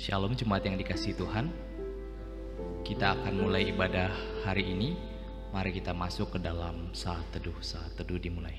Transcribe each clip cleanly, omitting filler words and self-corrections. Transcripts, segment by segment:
Shalom jemaat yang dikasihi Tuhan. Kita akan mulai ibadah hari ini. Mari kita masuk ke dalam saat teduh. Saat teduh dimulai.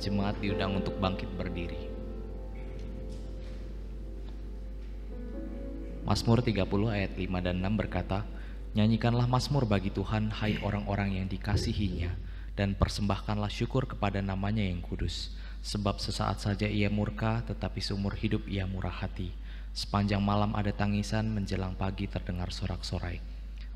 Jemaat diundang untuk bangkit berdiri. Mazmur 30 ayat 5 dan 6 berkata, "Nyanyikanlah mazmur bagi Tuhan, hai orang-orang yang dikasihinya, dan persembahkanlah syukur kepada namanya yang kudus. Sebab sesaat saja ia murka, tetapi seumur hidup ia murah hati. Sepanjang malam ada tangisan, menjelang pagi terdengar sorak-sorai.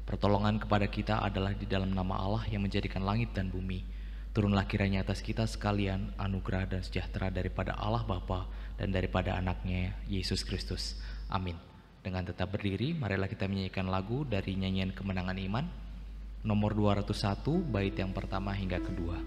Pertolongan kepada kita adalah di dalam nama Allah yang menjadikan langit dan bumi. Turunlah kiranya atas kita sekalian anugerah dan sejahtera daripada Allah Bapa dan daripada anaknya Yesus Kristus. Amin." Dengan tetap berdiri, marilah kita menyanyikan lagu dari nyanyian Kemenangan Iman, nomor 201, bait yang pertama hingga kedua.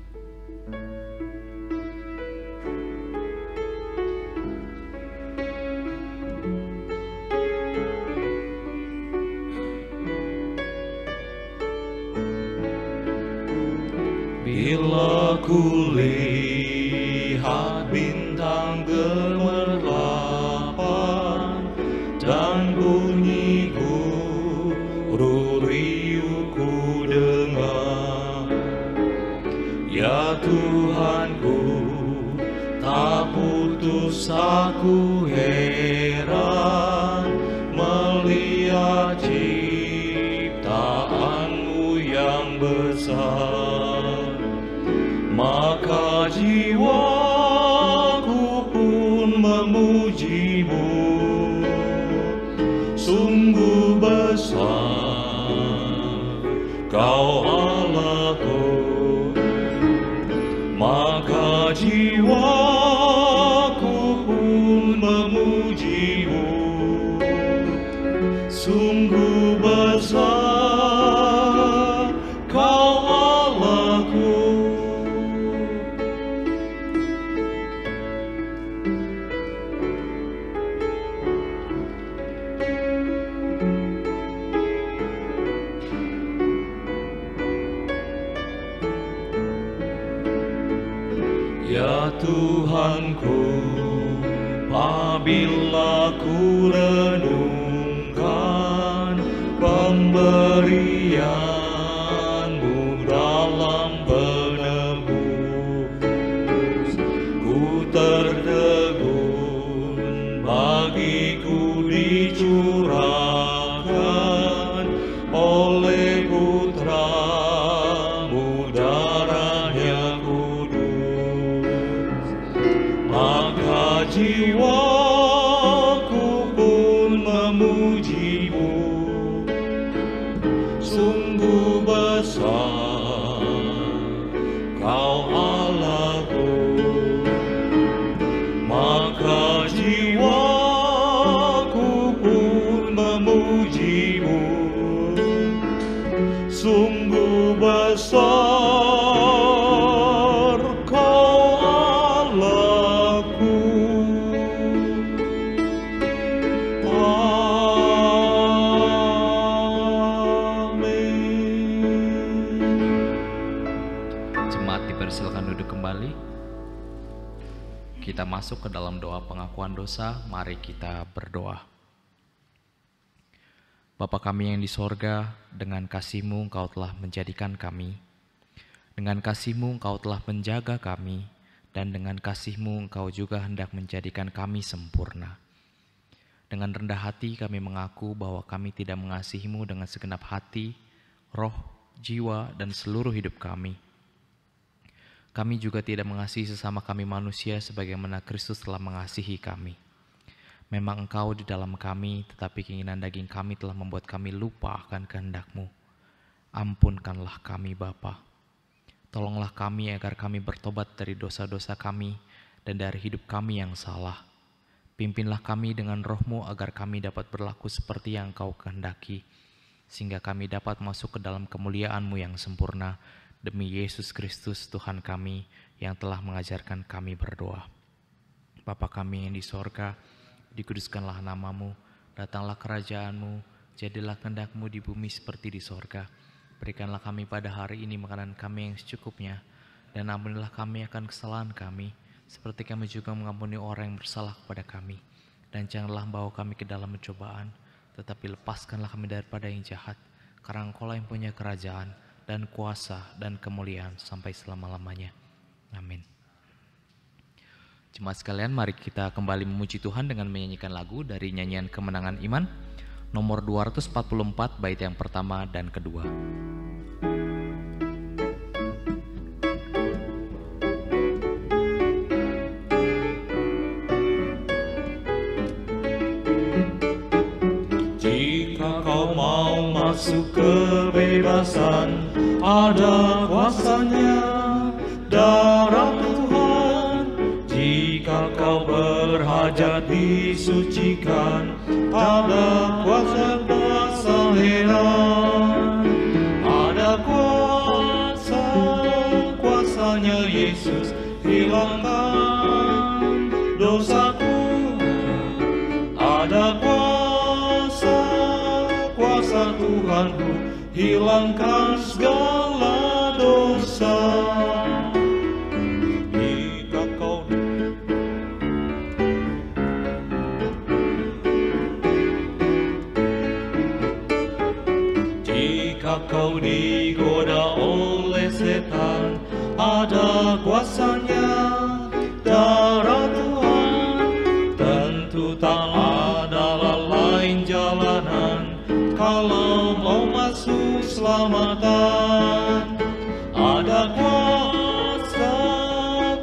Bila ku lihat bintang gemerlapan dan bunyi guru riuh ku dengar, ya Tuhanku, tak putus aku heran melihat ciptaanmu yang besar. Maka jiwaku pun memujimu, sungguh besar Kau Allahku. Maka jiwaku pun memujimu, sungguh besar Kau Allahku. Ya Tuhanku, apabila ku renungkan pemberian-Mu dalam penebus, ku tertegun bagiku dicurahkan oleh Putra-Mu darahnya kudus. Maka jiwaku pun memujimu, sungguh besar Kau Allahku. Maka jiwaku pun memujimu, sungguh besar Kau Allahku. Jemaat dipersilakan duduk kembali. Kita masuk ke dalam doa pengakuan dosa. Mari kita berdoa. Bapa kami yang di sorga, dengan kasih-Mu Engkau telah menjadikan kami. Dengan kasih-Mu Engkau telah menjaga kami, dan dengan kasih-Mu Engkau juga hendak menjadikan kami sempurna. Dengan rendah hati kami mengaku bahwa kami tidak mengasihi-Mu dengan segenap hati, roh, jiwa, dan seluruh hidup kami. Kami juga tidak mengasihi sesama kami manusia sebagaimana Kristus telah mengasihi kami. Memang Engkau di dalam kami, tetapi keinginan daging kami telah membuat kami lupa akan kehendak-Mu. Ampunkanlah kami Bapa. Tolonglah kami agar kami bertobat dari dosa-dosa kami dan dari hidup kami yang salah. Pimpinlah kami dengan roh-Mu agar kami dapat berlaku seperti yang Engkau kehendaki, sehingga kami dapat masuk ke dalam kemuliaan-Mu yang sempurna, demi Yesus Kristus Tuhan kami yang telah mengajarkan kami berdoa. Bapa kami yang di sorga, dikuduskanlah nama-Mu, datanglah kerajaan-Mu, jadilah kehendak-Mu di bumi seperti di sorga. Berikanlah kami pada hari ini makanan kami yang secukupnya, dan ampunilah kami akan kesalahan kami, seperti kami juga mengampuni orang yang bersalah kepada kami. Dan janganlah membawa kami ke dalam pencobaan, tetapi lepaskanlah kami daripada yang jahat, karena Engkau-lah yang punya kerajaan, dan kuasa, dan kemuliaan sampai selama-lamanya. Amin. Jemaat sekalian, mari kita kembali memuji Tuhan dengan menyanyikan lagu dari nyanyian Kemenangan Iman, nomor 244, bait yang pertama dan kedua. Jika kau mau masuk kebebasan, ada kuasanya darah Tuhan. Jika kau berhajat disucikan, ada kuasa heran. Ada kuasanya Yesus hilangkan dosaku. Ada kuasa Tuhanku hilangkan segala dosa. Jika kau digoda oleh setan, ada kuasanya darah Tuhan. Tentu tak ada lain jalanan kalau mau masuk selamatan. Ada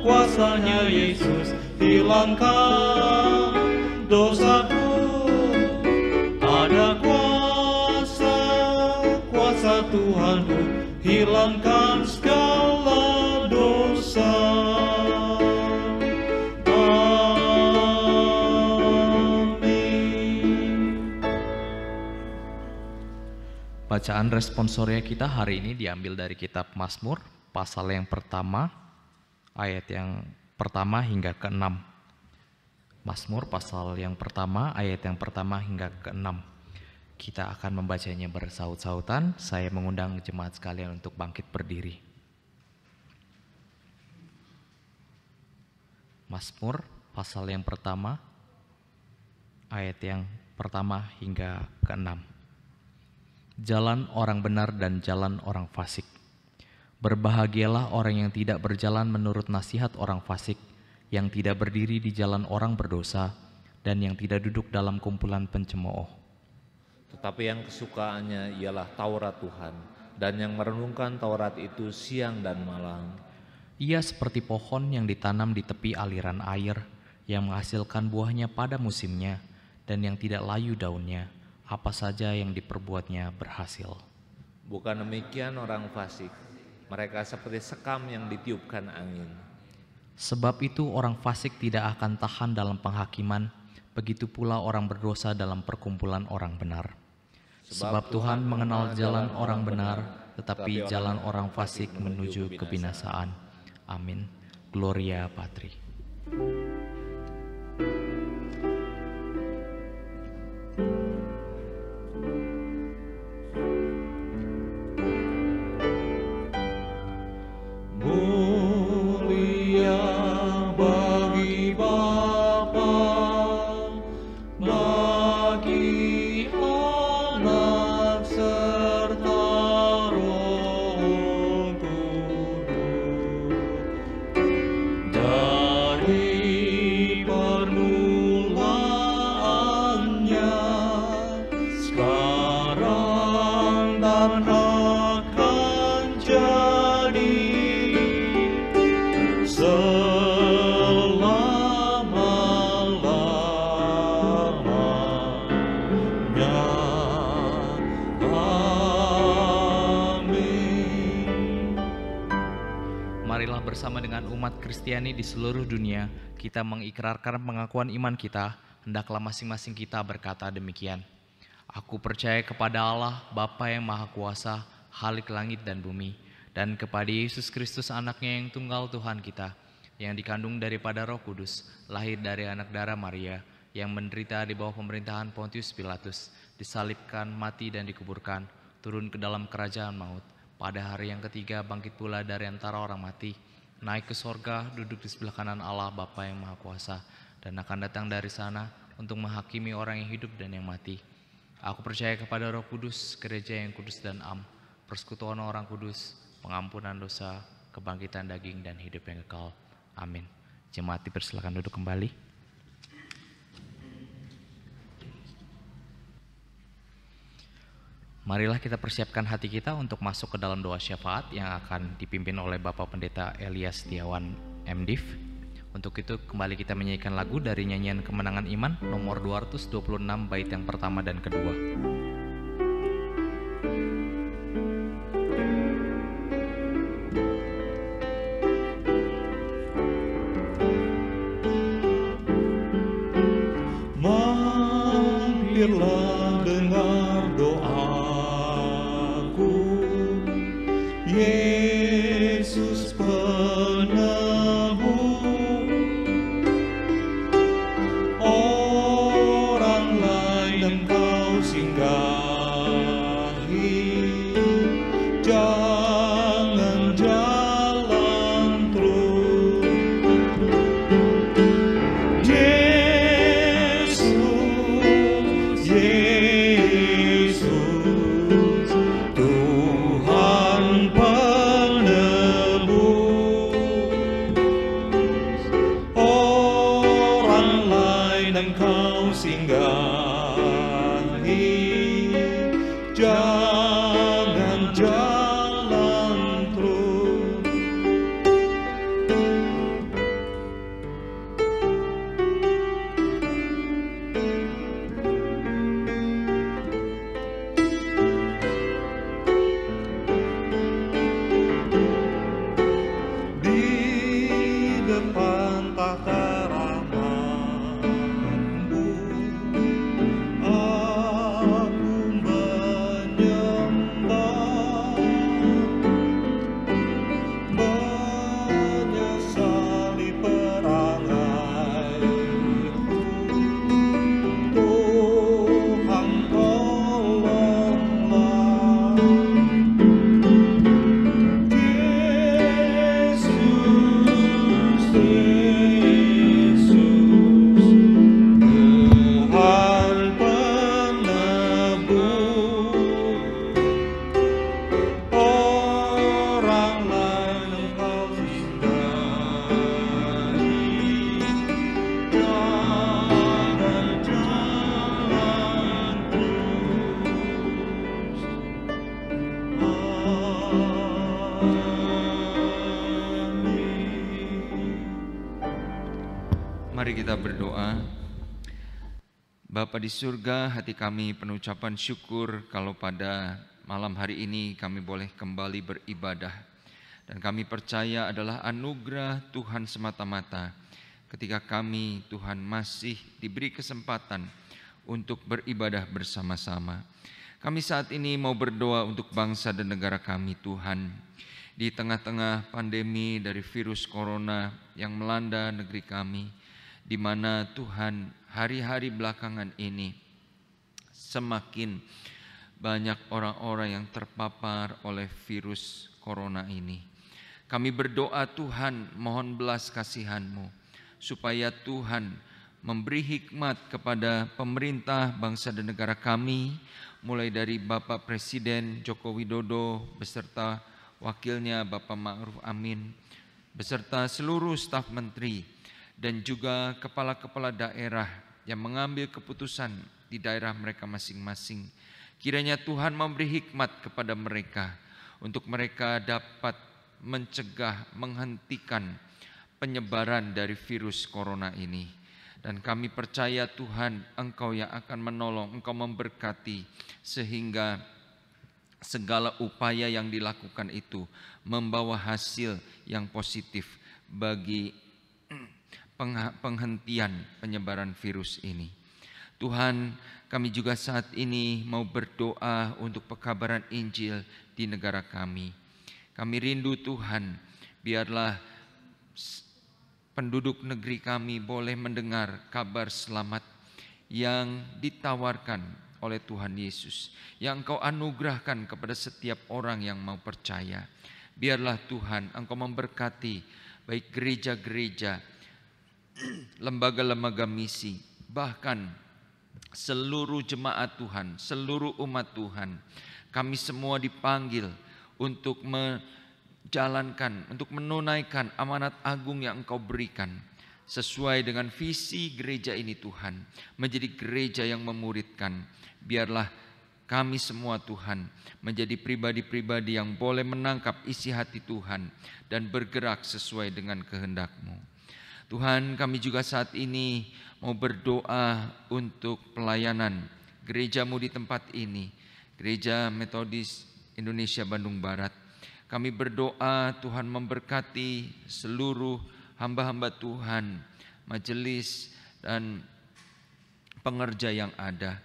kuasanya Yesus hilangkan dosaku. Ada kuasa Tuhanku hilangkan segala dosa. Bacaan responsoria kita hari ini diambil dari kitab Mazmur, pasal yang pertama, ayat yang pertama hingga ke-6. Mazmur pasal yang pertama, ayat yang pertama hingga ke-6. Kita akan membacanya bersaut-sautan. Saya mengundang jemaat sekalian untuk bangkit berdiri. Mazmur pasal yang pertama, ayat yang pertama hingga ke-6. Jalan orang benar dan jalan orang fasik. Berbahagialah orang yang tidak berjalan menurut nasihat orang fasik, yang tidak berdiri di jalan orang berdosa, dan yang tidak duduk dalam kumpulan pencemooh. Tetapi yang kesukaannya ialah Taurat Tuhan, dan yang merenungkan Taurat itu siang dan malam. Ia seperti pohon yang ditanam di tepi aliran air, yang menghasilkan buahnya pada musimnya, dan yang tidak layu daunnya. Apa saja yang diperbuatnya berhasil. Bukan demikian orang fasik, mereka seperti sekam yang ditiupkan angin. Sebab itu orang fasik tidak akan tahan dalam penghakiman, begitu pula orang berdosa dalam perkumpulan orang benar. Sebab Tuhan mengenal jalan orang benar, tetapi jalan orang fasik menuju kebinasaan. Amin. Gloria Patri. Marilah bersama dengan umat Kristiani di seluruh dunia, kita mengikrarkan pengakuan iman kita hendaklah masing-masing kita berkata demikian. Aku percaya kepada Allah, Bapa yang Maha Kuasa, Khalik langit dan bumi, dan kepada Yesus Kristus anaknya yang tunggal Tuhan kita, yang dikandung daripada Roh Kudus, lahir dari anak darah Maria, yang menderita di bawah pemerintahan Pontius Pilatus, disalibkan, mati dan dikuburkan, turun ke dalam kerajaan maut, pada hari yang ketiga bangkit pula dari antara orang mati, naik ke sorga, duduk di sebelah kanan Allah Bapa yang Maha Kuasa, dan akan datang dari sana untuk menghakimi orang yang hidup dan yang mati. Aku percaya kepada Roh Kudus, gereja yang kudus dan am, persekutuan orang kudus, pengampunan dosa, kebangkitan daging dan hidup yang kekal. Amin. Jemaat dipersilakan duduk kembali. Marilah kita persiapkan hati kita untuk masuk ke dalam doa syafaat yang akan dipimpin oleh Bapak Pendeta Elias Setiawan MDiv. Untuk itu kembali kita menyanyikan lagu dari nyanyian Kemenangan Iman nomor 226 bait yang pertama dan kedua. Mampirlah dengar doaku, Yesus penebus orang lain Engkau singgahi, jangan jalan terus. Yesus, Tuhan penebus orang lain Engkau singgahi, jangan jalan terus. Di depan tahta rahmat-Mu, aku menyembah, menyesali perangaiku. Tuhan tolonglah. Yesus, Tuhan penebus orang lain Engkau singgahi, jangan jalan terus. Mari kita berdoa. Bapa di surga, hati kami penuh ucapan syukur kalau pada malam hari ini kami boleh kembali beribadah. Dan kami percaya adalah anugerah Tuhan semata-mata ketika kami, Tuhan, masih diberi kesempatan untuk beribadah bersama-sama. Kami saat ini mau berdoa untuk bangsa dan negara kami, Tuhan. Di tengah-tengah pandemi dari virus corona yang melanda negeri kami, di mana Tuhan hari-hari belakangan ini semakin banyak orang-orang yang terpapar oleh virus corona ini. Kami berdoa Tuhan, mohon belas kasihan-Mu supaya Tuhan memberi hikmat kepada pemerintah bangsa dan negara kami, mulai dari Bapak Presiden Joko Widodo beserta wakilnya Bapak Ma'ruf Amin, beserta seluruh staf menteri dan juga kepala-kepala daerah yang mengambil keputusan di daerah mereka masing-masing. Kiranya Tuhan memberi hikmat kepada mereka untuk mereka dapat mencegah, menghentikan penyebaran dari virus corona ini. Dan kami percaya Tuhan, Engkau yang akan menolong, Engkau memberkati sehingga segala upaya yang dilakukan itu membawa hasil yang positif bagi penghentian penyebaran virus ini. Tuhan, kami juga saat ini mau berdoa untuk pekabaran Injil di negara kami. Kami rindu Tuhan, biarlah penduduk negeri kami boleh mendengar kabar selamat yang ditawarkan oleh Tuhan Yesus, yang Engkau anugerahkan kepada setiap orang yang mau percaya. Biarlah Tuhan Engkau memberkati baik gereja-gereja, lembaga-lembaga misi, bahkan seluruh jemaat Tuhan, seluruh umat Tuhan. Kami semua dipanggil untuk menjalankan, untuk menunaikan amanat agung yang Engkau berikan sesuai dengan visi gereja ini Tuhan, menjadi gereja yang memuridkan. Biarlah kami semua Tuhan menjadi pribadi-pribadi yang boleh menangkap isi hati Tuhan dan bergerak sesuai dengan kehendak-Mu. Tuhan, kami juga saat ini mau berdoa untuk pelayanan gereja-Mu di tempat ini, Gereja Metodis Indonesia Bandung Barat. Kami berdoa Tuhan memberkati seluruh hamba-hamba Tuhan, majelis dan pengerja yang ada.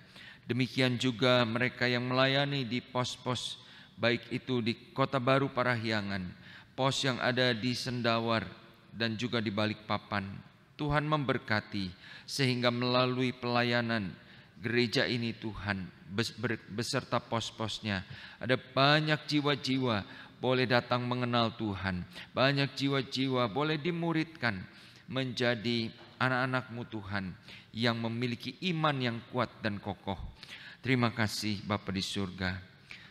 Demikian juga mereka yang melayani di pos-pos, baik itu di Kota Baru Parahyangan, pos yang ada di Sendawar dan juga di Balikpapan. Tuhan memberkati sehingga melalui pelayanan gereja ini Tuhan beserta pos-posnya, ada banyak jiwa-jiwa boleh datang mengenal Tuhan, banyak jiwa-jiwa boleh dimuridkan menjadi anak-anak-Mu Tuhan yang memiliki iman yang kuat dan kokoh. Terima kasih Bapa di surga.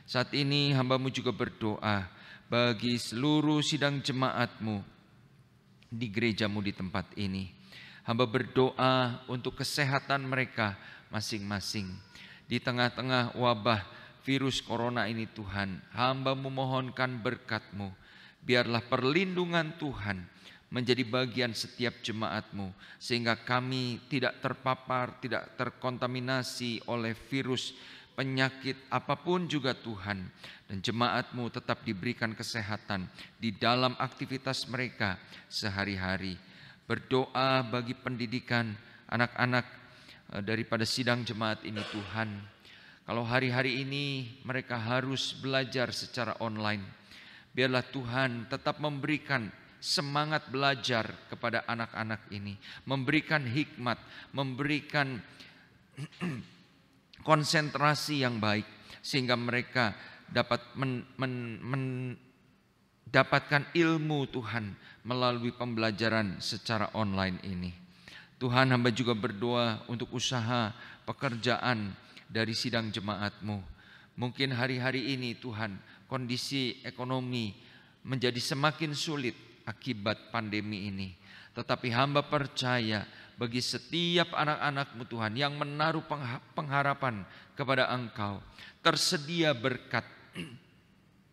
Saat ini hamba-Mu juga berdoa bagi seluruh sidang jemaat-Mu di gereja-Mu di tempat ini. Hamba berdoa untuk kesehatan mereka masing-masing. Di tengah-tengah wabah virus corona ini Tuhan, hamba-Mu mohonkan berkat-Mu. Biarlah perlindungan Tuhan menjadi bagian setiap jemaat-Mu, sehingga kami tidak terpapar, tidak terkontaminasi oleh virus, penyakit apapun juga Tuhan. Dan jemaat-Mu tetap diberikan kesehatan di dalam aktivitas mereka sehari-hari. Berdoa bagi pendidikan anak-anak daripada sidang jemaat ini Tuhan. Kalau hari-hari ini mereka harus belajar secara online, biarlah Tuhan tetap memberikan semangat belajar kepada anak-anak ini, memberikan hikmat, memberikan konsentrasi yang baik, sehingga mereka dapat mendapatkan ilmu Tuhan melalui pembelajaran secara online ini. Tuhan, hamba juga berdoa untuk usaha pekerjaan dari sidang jemaat-Mu. Mungkin hari-hari ini Tuhan kondisi ekonomi menjadi semakin sulit akibat pandemi ini. Tetapi hamba percaya bagi setiap anak-anak-Mu Tuhan yang menaruh pengharapan kepada Engkau, tersedia berkat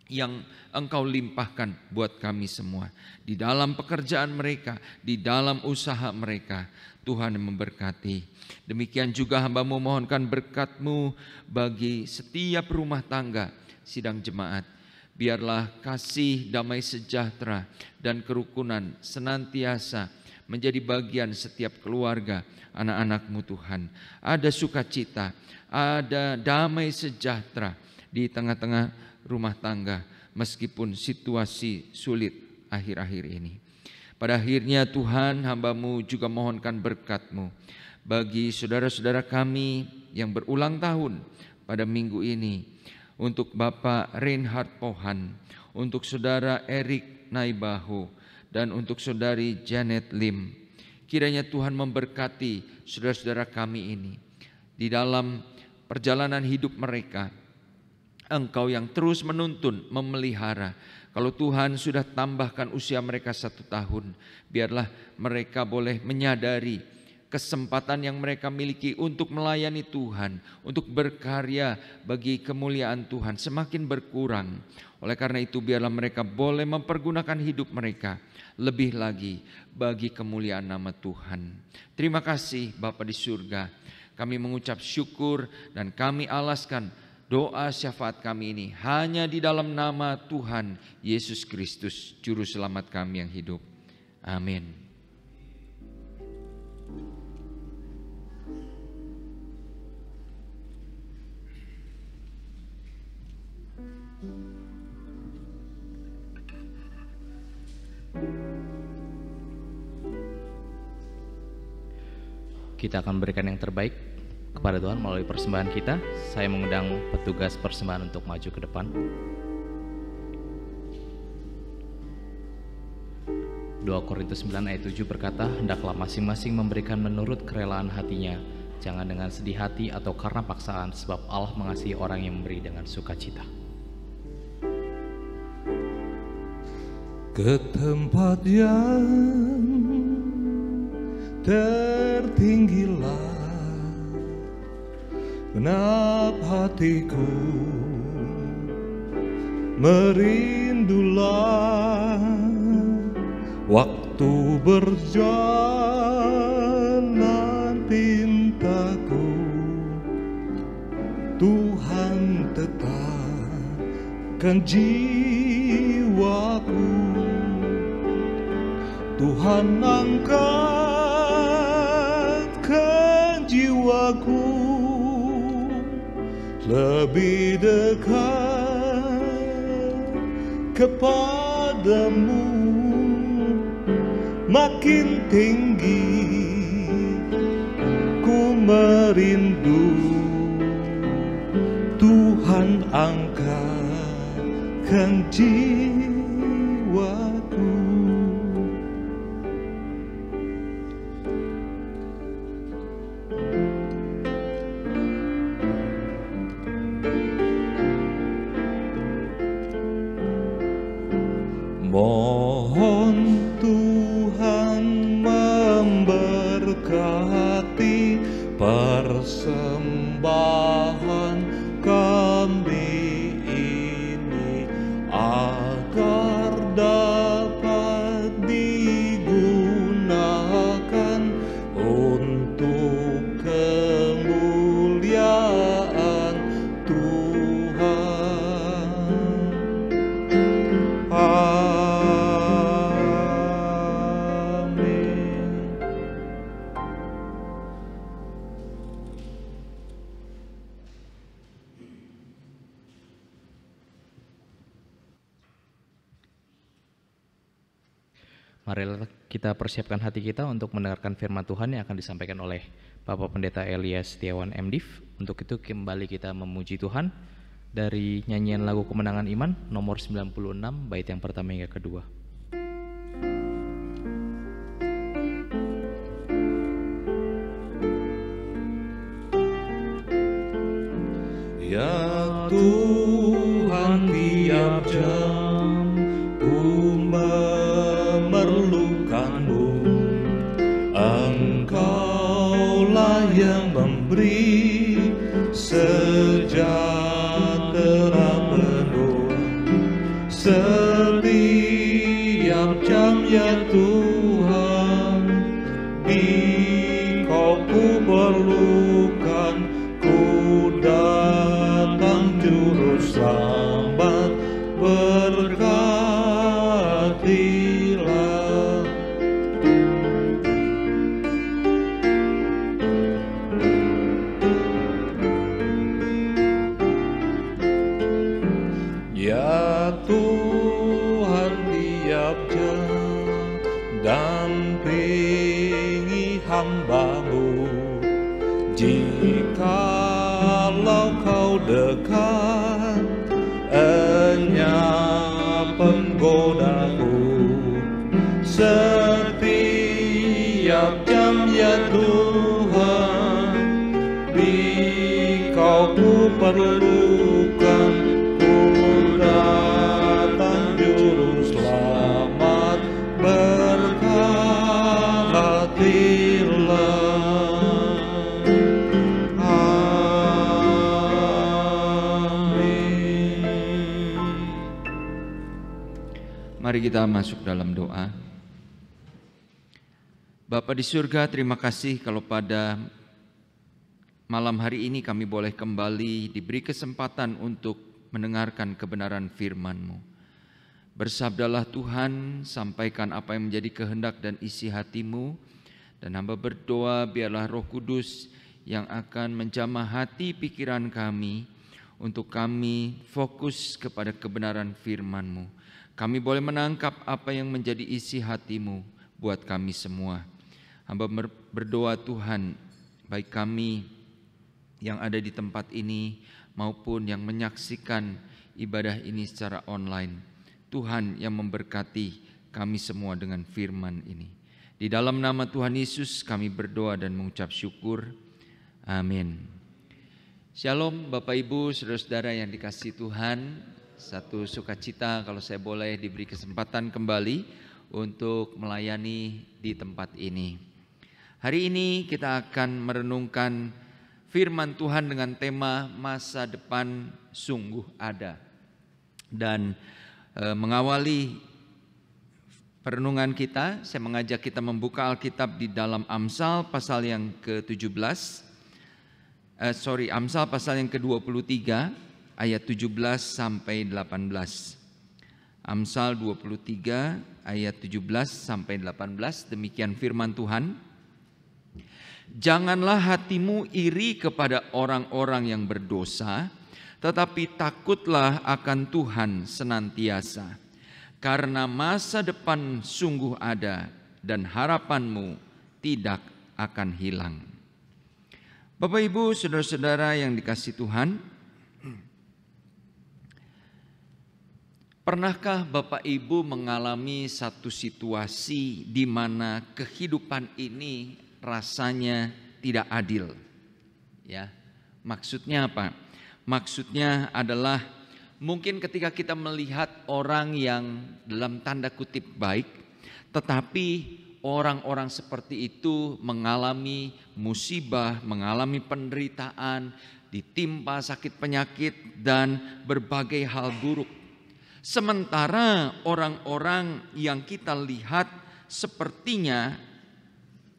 yang Engkau limpahkan buat kami semua. Di dalam pekerjaan mereka, di dalam usaha mereka, Tuhan memberkati. Demikian juga hamba-Mu mohonkan berkat-Mu bagi setiap rumah tangga sidang jemaat. Biarlah kasih, damai sejahtera, dan kerukunan senantiasa menjadi bagian setiap keluarga anak-anak-Mu Tuhan. Ada sukacita, ada damai sejahtera di tengah-tengah rumah tangga meskipun situasi sulit akhir-akhir ini. Pada akhirnya Tuhan, hamba-Mu juga mohonkan berkat-Mu bagi saudara-saudara kami yang berulang tahun pada minggu ini, untuk Bapak Reinhard Pohan, untuk saudara Erik Naibaho, dan untuk saudari Janet Lim. Kiranya Tuhan memberkati saudara-saudara kami ini di dalam perjalanan hidup mereka. Engkau yang terus menuntun, memelihara. Kalau Tuhan sudah tambahkan usia mereka 1 tahun, biarlah mereka boleh menyadari kesempatan yang mereka miliki untuk melayani Tuhan, untuk berkarya bagi kemuliaan Tuhan semakin berkurang. Oleh karena itu biarlah mereka boleh mempergunakan hidup mereka lebih lagi bagi kemuliaan nama Tuhan. Terima kasih Bapa di surga. Kami mengucap syukur dan kami alaskan doa syafaat kami ini hanya di dalam nama Tuhan Yesus Kristus, Juru Selamat kami yang hidup. Amin. Kita akan berikan yang terbaik kepada Tuhan melalui persembahan kita. Saya mengundang petugas persembahan untuk maju ke depan. 2 Korintus 9 ayat 7 berkata, hendaklah masing-masing memberikan menurut kerelaan hatinya, jangan dengan sedih hati atau karena paksaan, sebab Allah mengasihi orang yang memberi dengan sukacita. Ke tempat yang tertinggilah, genap hatiku merindulah, waktu berjalan tintaku, Tuhan tetapkan jiwaku, Tuhan angkatkan jiwaku lebih dekat kepadamu, makin tinggi ku merindu, Tuhan angkatkan jiwaku. Mohon Tuhan memberkati persembahan kami ini, agar dapat digunakan untuk kemuliaan Tuhan. Marilah kita persiapkan hati kita untuk mendengarkan firman Tuhan yang akan disampaikan oleh Bapak Pendeta Elias Setiawan MDiv. Untuk itu kembali kita memuji Tuhan dari nyanyian lagu Kemenangan Iman nomor 96 bait yang pertama hingga kedua. Ya Tuhan, tiap jam ku memerlukanmu, Engkaulah yang memberi sejahtera penuh setiap jam. Ya Tuhan, Engkau ku perlukan, ku datang juru selamat, berkatilah. Ya Tuhan, tiap jam dampingi hamba-Mu, jikalau Kau dekat, enyap penggodaku setiap jam. Ya Tuhan, Engkau ku perlukan, ku datang juru selamat, berkatilah. Mari kita masuk dalam doa. Bapa di surga, terima kasih kalau pada malam hari ini kami boleh kembali diberi kesempatan untuk mendengarkan kebenaran firman-Mu. Bersabdalah Tuhan, sampaikan apa yang menjadi kehendak dan isi hati-Mu, Dan hamba berdoa biarlah Roh Kudus yang akan menjamah hati pikiran kami untuk kami fokus kepada kebenaran firman-Mu. Kami boleh menangkap apa yang menjadi isi hati-Mu buat kami semua. Hamba berdoa Tuhan, baik kami yang ada di tempat ini maupun yang menyaksikan ibadah ini secara online, Tuhan yang memberkati kami semua dengan firman ini. Di dalam nama Tuhan Yesus kami berdoa dan mengucap syukur. Amin. Shalom Bapak Ibu, saudara-saudara yang dikasihi Tuhan. Satu sukacita kalau saya boleh diberi kesempatan kembali untuk melayani di tempat ini. Hari ini kita akan merenungkan firman Tuhan dengan tema masa depan sungguh ada. Dan mengawali perenungan kita, saya mengajak kita membuka Alkitab di dalam Amsal pasal yang ke-17. Amsal pasal yang ke-23 ayat 17 sampai 18. Amsal 23 ayat 17 sampai 18, demikian firman Tuhan. Janganlah hatimu iri kepada orang-orang yang berdosa, tetapi takutlah akan Tuhan senantiasa. Karena masa depan sungguh ada dan harapanmu tidak akan hilang. Bapak Ibu, saudara-saudara yang dikasihi Tuhan, pernahkah Bapak Ibu mengalami satu situasi di mana kehidupan ini rasanya tidak adil? Ya, maksudnya apa? Maksudnya adalah mungkin ketika kita melihat orang yang dalam tanda kutip baik, tetapi orang-orang seperti itu mengalami musibah, mengalami penderitaan, ditimpa sakit penyakit dan berbagai hal buruk. Sementara orang-orang yang kita lihat sepertinya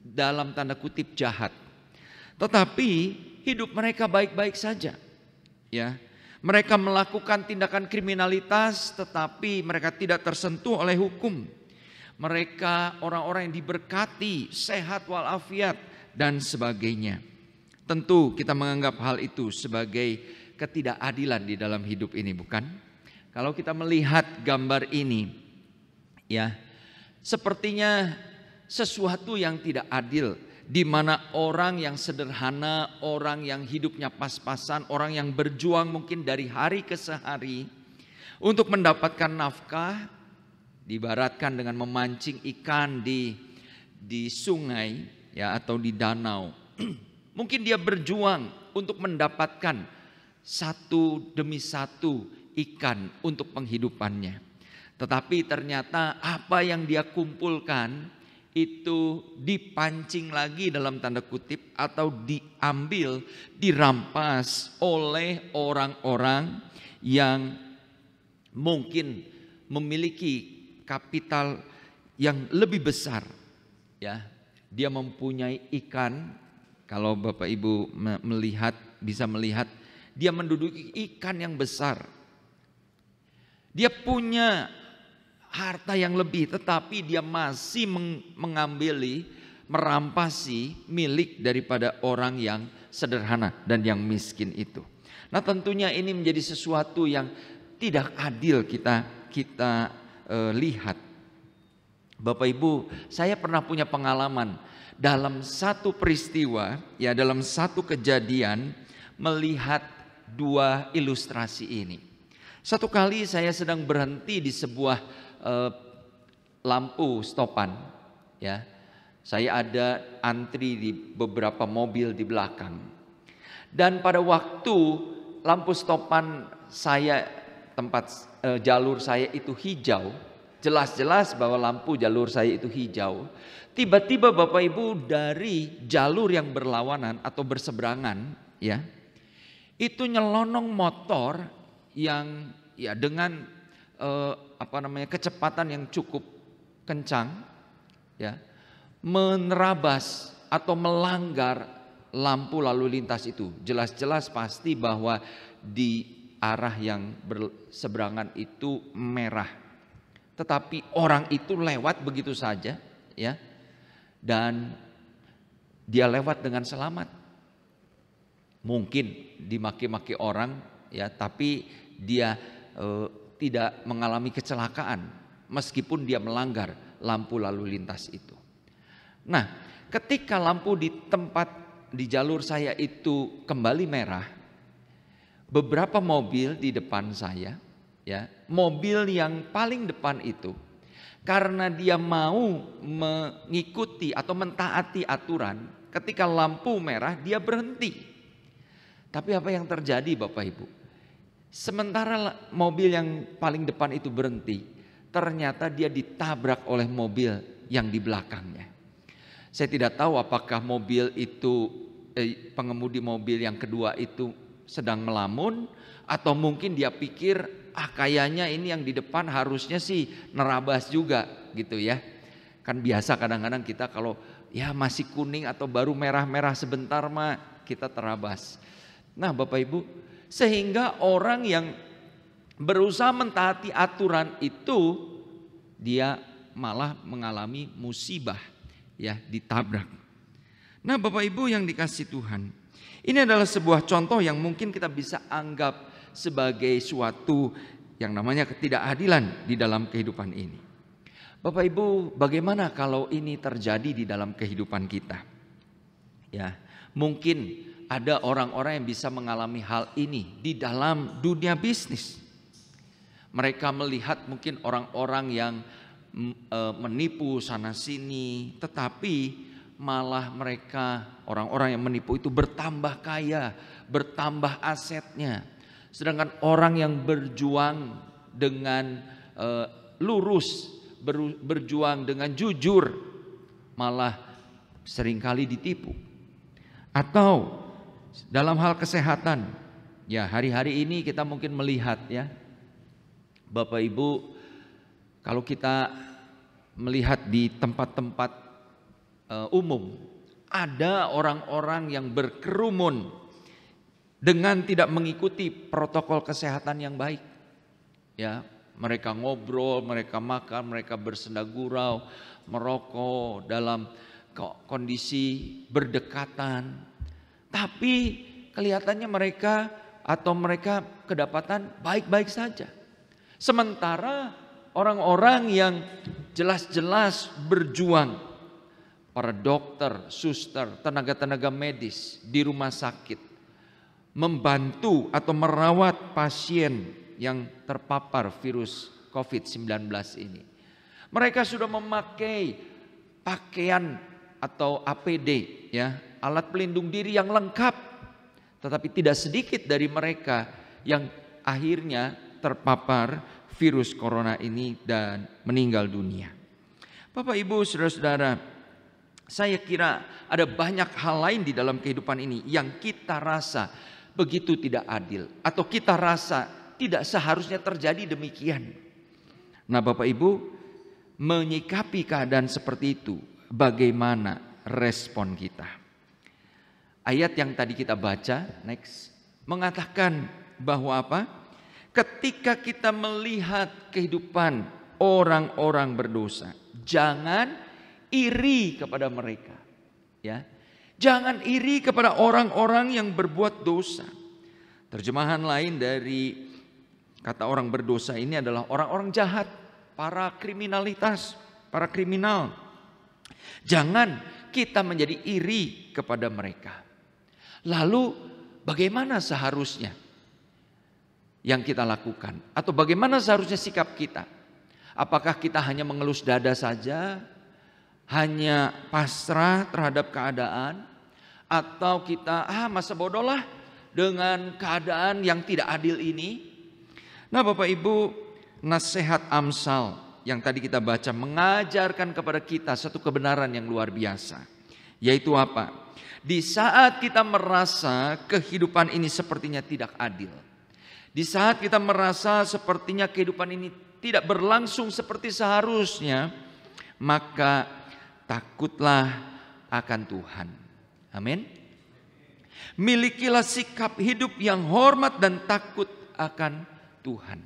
dalam tanda kutip jahat, tetapi hidup mereka baik-baik saja. Ya, mereka melakukan tindakan kriminalitas tetapi mereka tidak tersentuh oleh hukum. Mereka orang-orang yang diberkati, sehat walafiat dan sebagainya. Tentu kita menganggap hal itu sebagai ketidakadilan di dalam hidup ini, bukan? Kalau kita melihat gambar ini, ya, sepertinya sesuatu yang tidak adil, di mana orang yang sederhana, orang yang hidupnya pas-pasan, orang yang berjuang mungkin dari hari ke hari untuk mendapatkan nafkah, diibaratkan dengan memancing ikan di sungai, ya, atau di danau. Mungkin dia berjuang untuk mendapatkan satu demi satu ikan untuk penghidupannya. Tetapi ternyata apa yang dia kumpulkan itu dipancing lagi dalam tanda kutip atau diambil, dirampas oleh orang-orang yang mungkin memiliki kapital yang lebih besar. Ya, dia mempunyai ikan. Kalau Bapak Ibu bisa melihat, dia menduduki ikan yang besar. Dia punya harta yang lebih, tetapi dia masih merampasi milik daripada orang yang sederhana dan yang miskin itu. Nah, tentunya ini menjadi sesuatu yang tidak adil kita lihat. Bapak Ibu, saya pernah punya pengalaman dalam satu peristiwa, ya, dalam satu kejadian melihat dua ilustrasi ini. Satu kali saya sedang berhenti di sebuah lampu stopan, ya. Saya ada antri di beberapa mobil di belakang. Dan pada waktu lampu stopan saya jalur saya itu hijau, jelas-jelas bahwa lampu jalur saya itu hijau. Tiba-tiba Bapak Ibu dari jalur yang berlawanan atau berseberangan, ya, itu nyelonong motor yang, ya, dengan kecepatan yang cukup kencang, ya, menerabas atau melanggar lampu lalu lintas itu. Jelas-jelas pasti bahwa di arah yang berseberangan itu merah, tetapi orang itu lewat begitu saja, ya, dan dia lewat dengan selamat. Mungkin dimaki-maki orang ya, tapi dia tidak mengalami kecelakaan meskipun dia melanggar lampu lalu lintas itu. Nah, ketika lampu di jalur saya itu kembali merah, beberapa mobil di depan saya, ya, mobil yang paling depan itu, karena dia mau mengikuti atau mentaati aturan, ketika lampu merah dia berhenti. Tapi apa yang terjadi Bapak Ibu? Sementara mobil yang paling depan itu berhenti, ternyata dia ditabrak oleh mobil yang di belakangnya. Saya tidak tahu apakah mobil itu, pengemudi mobil yang kedua itu sedang melamun, atau mungkin dia pikir kayaknya ini yang di depan harusnya sih nerabas juga gitu ya. Kan biasa kadang-kadang kita kalau ya masih kuning atau baru merah-merah sebentar mah kita terabas. Nah Bapak Ibu, sehingga orang yang berusaha mentaati aturan itu dia malah mengalami musibah, ya, ditabrak. Nah Bapak Ibu yang dikasihi Tuhan, ini adalah sebuah contoh yang mungkin kita bisa anggap sebagai suatu yang namanya ketidakadilan di dalam kehidupan ini. Bapak Ibu, bagaimana kalau ini terjadi di dalam kehidupan kita? Ya, mungkin ada orang-orang yang bisa mengalami hal ini di dalam dunia bisnis. Mereka melihat mungkin orang-orang yang menipu sana sini, tetapi malah mereka, orang-orang yang menipu itu bertambah kaya, bertambah asetnya. Sedangkan orang yang berjuang dengan lurus, berjuang dengan jujur, malah seringkali ditipu. Atau dalam hal kesehatan, ya hari-hari ini kita mungkin melihat ya, Bapak Ibu, kalau kita melihat di tempat-tempat umum, ada orang-orang yang berkerumun dengan tidak mengikuti protokol kesehatan yang baik. Ya, mereka ngobrol, mereka makan, mereka bersenda gurau, merokok dalam kondisi berdekatan. Tapi kelihatannya mereka kedapatan baik-baik saja. Sementara orang-orang yang jelas-jelas berjuang, para dokter, suster, tenaga-tenaga medis di rumah sakit, membantu atau merawat pasien yang terpapar virus COVID-19 ini. Mereka sudah memakai pakaian atau APD, ya, alat pelindung diri yang lengkap. Tetapi tidak sedikit dari mereka yang akhirnya terpapar virus corona ini dan meninggal dunia. Bapak Ibu saudara-saudara, saya kira ada banyak hal lain di dalam kehidupan ini yang kita rasa begitu tidak adil, atau kita rasa tidak seharusnya terjadi demikian. Nah Bapak Ibu, menyikapi keadaan seperti itu, bagaimana respon kita? Ayat yang tadi kita baca, next, mengatakan bahwa apa? Ketika kita melihat kehidupan orang-orang berdosa, jangan iri kepada mereka, ya. Jangan iri kepada orang-orang yang berbuat dosa. Terjemahan lain dari kata orang berdosa ini adalah orang-orang jahat, para kriminal. Jangan kita menjadi iri kepada mereka. Lalu bagaimana seharusnya yang kita lakukan? Atau bagaimana seharusnya sikap kita? Apakah kita hanya mengelus dada saja? Hanya pasrah terhadap keadaan? Atau kita masa bodoh lah dengan keadaan yang tidak adil ini? Nah Bapak Ibu, nasihat Amsal yang tadi kita baca mengajarkan kepada kita satu kebenaran yang luar biasa. Yaitu apa? Di saat kita merasa kehidupan ini sepertinya tidak adil, di saat kita merasa sepertinya kehidupan ini tidak berlangsung seperti seharusnya, maka takutlah akan Tuhan. Amin. Milikilah sikap hidup yang hormat dan takut akan Tuhan.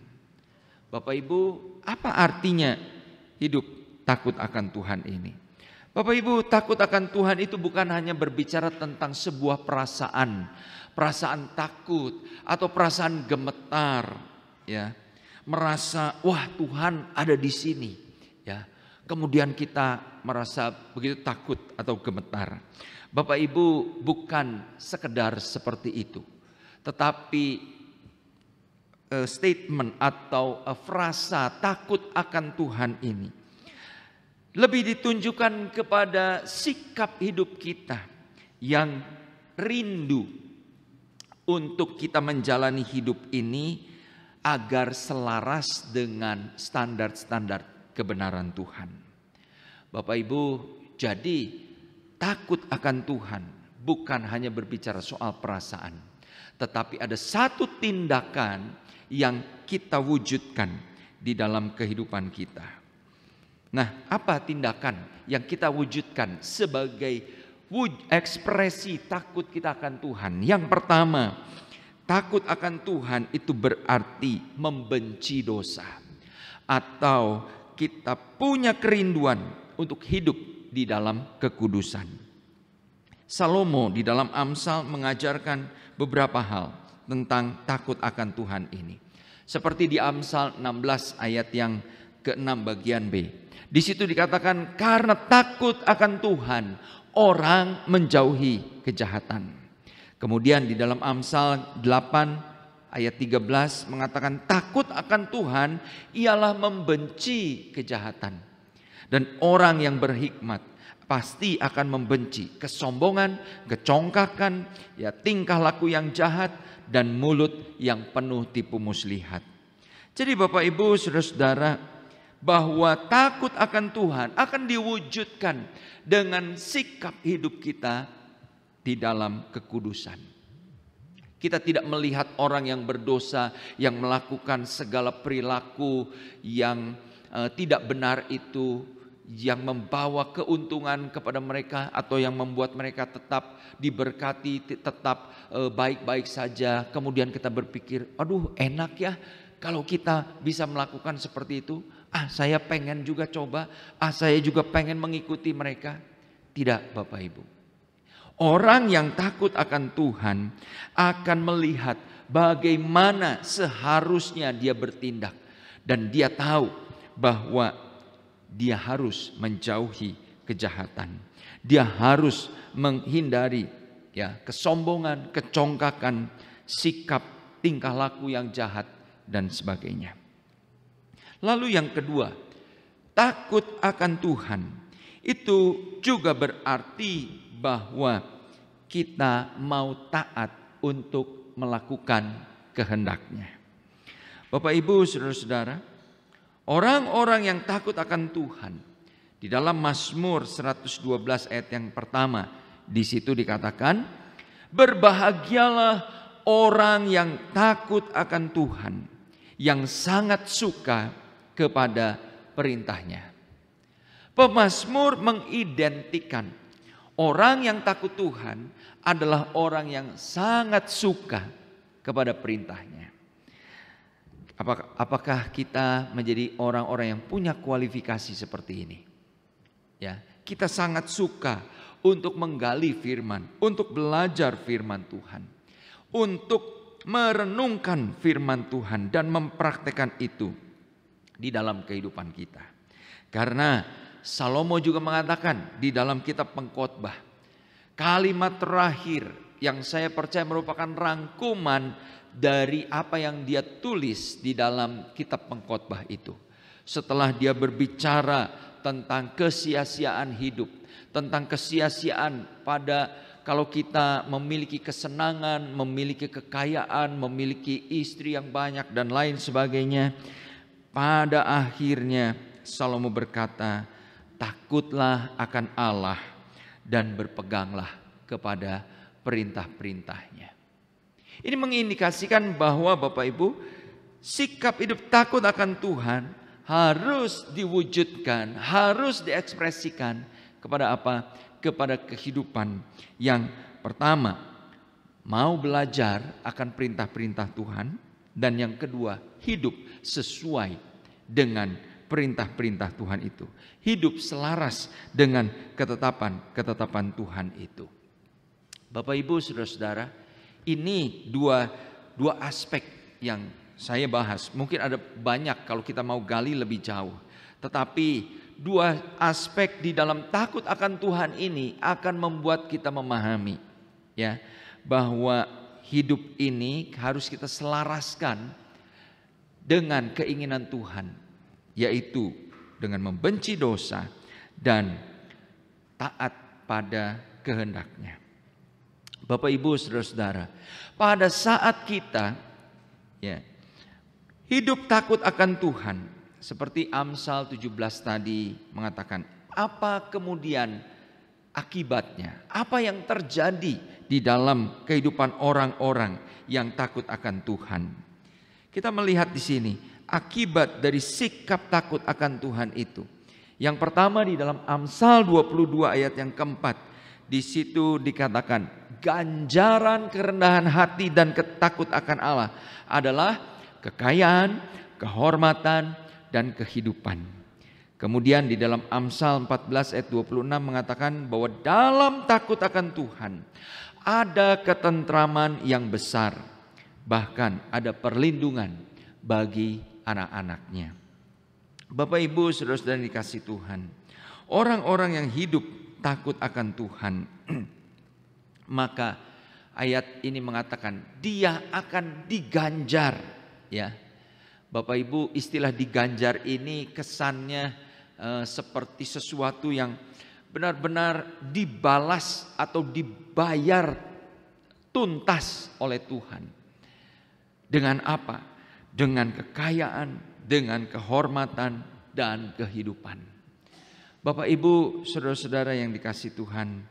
Bapak Ibu, apa artinya hidup takut akan Tuhan ini? Bapak Ibu, takut akan Tuhan itu bukan hanya berbicara tentang sebuah perasaan takut atau perasaan gemetar, ya. Merasa wah Tuhan ada di sini, ya. Kemudian kita merasa begitu takut atau gemetar. Bapak Ibu, bukan sekedar seperti itu. Tetapi statement atau frasa takut akan Tuhan ini lebih ditunjukkan kepada sikap hidup kita yang rindu untuk kita menjalani hidup ini agar selaras dengan standar-standar kebenaran Tuhan. Bapak Ibu, jadi takut akan Tuhan bukan hanya berbicara soal perasaan, tetapi ada satu tindakan yang kita wujudkan di dalam kehidupan kita. Nah, apa tindakan yang kita wujudkan sebagai ekspresi takut kita akan Tuhan? Yang pertama, takut akan Tuhan itu berarti membenci dosa, atau kita punya kerinduan untuk hidup di dalam kekudusan. Salomo di dalam Amsal mengajarkan beberapa hal tentang takut akan Tuhan ini. Seperti di Amsal 16 ayat yang ke-6 bagian B. Di situ dikatakan, karena takut akan Tuhan, orang menjauhi kejahatan. Kemudian di dalam Amsal 8 ayat 13 mengatakan, takut akan Tuhan ialah membenci kejahatan. Dan orang yang berhikmat pasti akan membenci kesombongan, kecongkakan, ya, tingkah laku yang jahat, dan mulut yang penuh tipu muslihat. Jadi Bapak Ibu Saudara-saudara, bahwa takut akan Tuhan akan diwujudkan dengan sikap hidup kita di dalam kekudusan. Kita tidak melihat orang yang berdosa, yang melakukan segala perilaku yang tidak benar itu, yang membawa keuntungan kepada mereka atau yang membuat mereka tetap diberkati, tetap baik-baik saja. Kemudian kita berpikir, aduh enak ya kalau kita bisa melakukan seperti itu. Saya pengen juga coba, saya juga pengen mengikuti mereka. Tidak Bapak Ibu. Orang yang takut akan Tuhan akan melihat bagaimana seharusnya dia bertindak. Dan dia tahu bahwa dia harus menjauhi kejahatan. Dia harus menghindari, ya, kesombongan, kecongkakan, sikap, tingkah laku yang jahat dan sebagainya. Lalu yang kedua, takut akan Tuhan itu juga berarti bahwa kita mau taat untuk melakukan kehendak-Nya. Bapak Ibu Saudara-saudara, orang-orang yang takut akan Tuhan, di dalam Mazmur 112 ayat yang pertama, di situ dikatakan, berbahagialah orang yang takut akan Tuhan, yang sangat suka kepada perintah-Nya. Pemazmur mengidentikan orang yang takut Tuhan adalah orang yang sangat suka kepada perintah-Nya. Apakah kita menjadi orang-orang yang punya kualifikasi seperti ini? Ya, kita sangat suka untuk menggali firman, untuk belajar firman Tuhan, untuk merenungkan firman Tuhan dan mempraktekkan itu di dalam kehidupan kita. Karena Salomo juga mengatakan di dalam kitab Pengkhotbah, kalimat terakhir yang saya percaya merupakan rangkuman dari apa yang dia tulis di dalam kitab Pengkhotbah itu. Setelah dia berbicara tentang kesia-siaan hidup, tentang kesia-siaan pada kalau kita memiliki kesenangan, memiliki kekayaan, memiliki istri yang banyak dan lain sebagainya. Pada akhirnya Salomo berkata, takutlah akan Allah dan berpeganglah kepada perintah-perintah-Nya. Ini mengindikasikan bahwa Bapak Ibu, sikap hidup takut akan Tuhan harus diwujudkan, harus diekspresikan kepada apa? Kepada kehidupan yang pertama, mau belajar akan perintah-perintah Tuhan, dan yang kedua, hidup sesuai dengan perintah-perintah Tuhan itu. Hidup selaras dengan ketetapan Tuhan itu. Bapak Ibu Saudara-saudara, ini dua aspek yang saya bahas. Mungkin ada banyak kalau kita mau gali lebih jauh. Tetapi dua aspek di dalam takut akan Tuhan ini akan membuat kita memahami ya bahwa hidup ini harus kita selaraskan dengan keinginan Tuhan, yaitu dengan membenci dosa dan taat pada kehendaknya. Bapak Ibu Saudara-saudara, pada saat kita ya hidup takut akan Tuhan, seperti Amsal 17 tadi mengatakan, apa kemudian akibatnya? Apa yang terjadi di dalam kehidupan orang-orang yang takut akan Tuhan? Kita melihat di sini akibat dari sikap takut akan Tuhan itu. Yang pertama di dalam Amsal 22 ayat yang keempat, di situ dikatakan ganjaran kerendahan hati dan takut akan Allah adalah kekayaan, kehormatan, dan kehidupan. Kemudian di dalam Amsal 14 ayat 26 mengatakan bahwa dalam takut akan Tuhan ada ketentraman yang besar, bahkan ada perlindungan bagi anak-anaknya. Bapak Ibu Saudara-saudara yang dikasihi Tuhan, orang-orang yang hidup takut akan Tuhan, maka ayat ini mengatakan dia akan diganjar ya. Bapak Ibu, istilah diganjar ini kesannya seperti sesuatu yang benar-benar dibalas atau dibayar tuntas oleh Tuhan. Dengan apa? Dengan kekayaan, dengan kehormatan dan kehidupan. Bapak Ibu, saudara-saudara yang dikasihi Tuhan,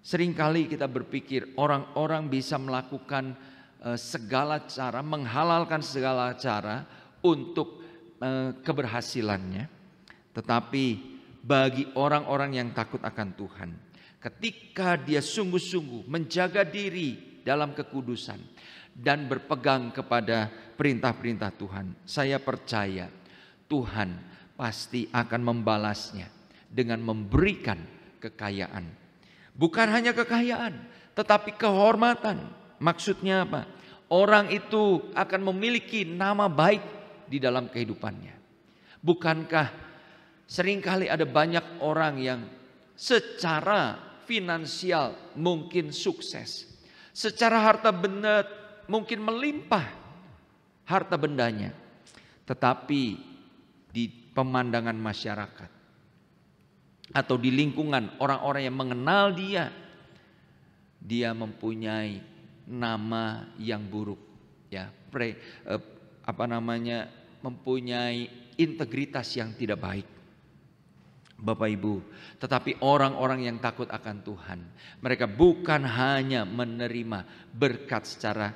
seringkali kita berpikir orang-orang bisa melakukan segala cara, menghalalkan segala cara untuk keberhasilannya. Tetapi bagi orang-orang yang takut akan Tuhan, ketika dia sungguh-sungguh menjaga diri dalam kekudusan dan berpegang kepada perintah-perintah Tuhan, saya percaya Tuhan pasti akan membalasnya dengan memberikan kekayaan. Bukan hanya kekayaan, tetapi kehormatan. Maksudnya apa? Orang itu akan memiliki nama baik di dalam kehidupannya. Bukankah seringkali ada banyak orang yang secara finansial mungkin sukses, secara harta benda mungkin melimpah harta bendanya, tetapi di pemandangan masyarakat atau di lingkungan orang-orang yang mengenal dia mempunyai nama yang buruk ya, mempunyai integritas yang tidak baik. Bapak Ibu, tetapi orang-orang yang takut akan Tuhan, mereka bukan hanya menerima berkat secara